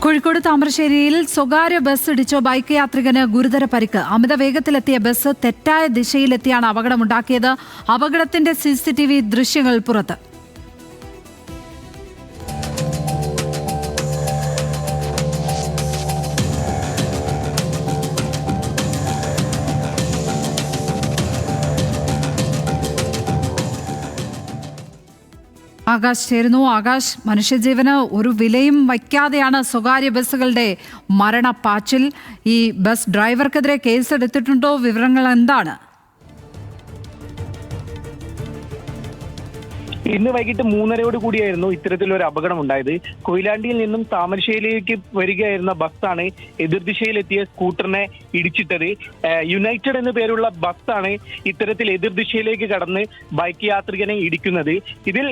കോഴിക്കോട് താമരശ്ശേരിയിൽ സ്വകാര്യ ബസ് ഇടിച്ച ബൈക്ക് യാത്രികന് ഗുരുതര പരിക്ക്. അമിത വേഗത്തിലെത്തിയ ബസ് തെറ്റായ ദിശയിലെത്തിയാണ് അപകടമുണ്ടാക്കിയത്. അപകടത്തിന്റെ CCTV ദൃശ്യങ്ങൾ പുറത്ത്. ആകാശ് ചേരുന്നു. ആകാശ്, മനുഷ്യജീവന് ഒരു വിലയും വയ്ക്കാതെയാണ് സ്വകാര്യ ബസ്സുകളുടെ മരണപ്പാച്ചിൽ. ഈ ബസ് ഡ്രൈവർക്കെതിരെ കേസെടുത്തിട്ടുണ്ടോ? വിവരങ്ങൾ എന്താണ്? ഇന്ന് വൈകിട്ട് 3:30 കൂടിയായിരുന്നു ഇത്തരത്തിലൊരു അപകടം ഉണ്ടായത്. കൊയിലാണ്ടിയിൽ നിന്നും താമരശ്ശേരിയിലേക്ക് വരികയായിരുന്ന ബസ്സാണ് എതിർദിശയിലെത്തിയ സ്കൂട്ടറിനെ ഇടിച്ചിട്ടത്. യുണൈറ്റഡ് എന്നു പേരുള്ള ബസ്സാണ് ഇത്തരത്തിൽ എതിർദിശയിലേക്ക് കടന്ന് ബൈക്ക് യാത്രികനെ ഇടിക്കുന്നത്. ഇതിൽ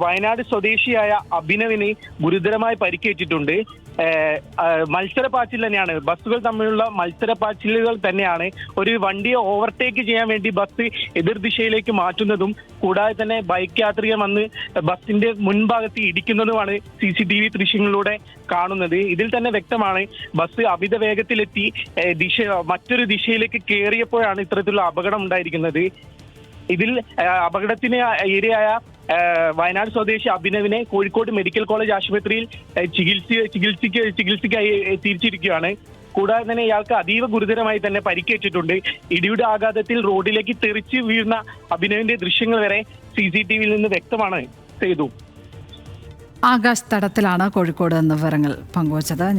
വയനാട് സ്വദേശിയായ അഭിനവിന് ഗുരുതരമായി പരിക്കേറ്റിട്ടുണ്ട്. മത്സരപ്പാച്ചിൽ തന്നെയാണ്, ബസ്സുകൾ തമ്മിലുള്ള മത്സരപ്പാച്ചിലുകൾ തന്നെയാണ്. ഒരു വണ്ടിയെ ഓവർടേക്ക് ചെയ്യാൻ വേണ്ടി ബസ് എതിർദിശയിലേക്ക് മാറ്റുന്നതും കൂടാതെ തന്നെ ബൈക്ക് യാത്രികൻ വന്ന് ബസിന്റെ മുൻഭാഗത്ത് ഇടിക്കുന്നതുമാണ് CCTV ദൃശ്യങ്ങളിലൂടെ കാണുന്നത്. ഇതിൽ തന്നെ വ്യക്തമാണ് ബസ് അമിത വേഗത്തിലെത്തി മറ്റൊരു ദിശയിലേക്ക് കയറിയപ്പോഴാണ് ഇത്തരത്തിലുള്ള അപകടം ഉണ്ടായിരിക്കുന്നത്. ഇതിൽ അപകടത്തിന് ഇരയായ വയനാട് സ്വദേശി അഭിനവിനെ കോഴിക്കോട് മെഡിക്കൽ കോളേജ് ആശുപത്രിയിൽ ചികിത്സയ്ക്കായി എത്തിച്ചിരിക്കുകയാണ്. കൂടാതെ തന്നെ ഇയാൾക്ക് അതീവ ഗുരുതരമായി തന്നെ പരിക്കേറ്റിട്ടുണ്ട്. ഇടിയുടെ ആഘാതത്തിൽ റോഡിലേക്ക് തെറിച്ച് വീഴുന്ന അഭിനവിന്റെ ദൃശ്യങ്ങൾ വരെ CCTVയിൽ നിന്ന് വ്യക്തമാണ്. ചെയ്തു. ആകാശ് തടത്തിലാണ് കോഴിക്കോട് വിവരങ്ങൾ പങ്കുവച്ചത്.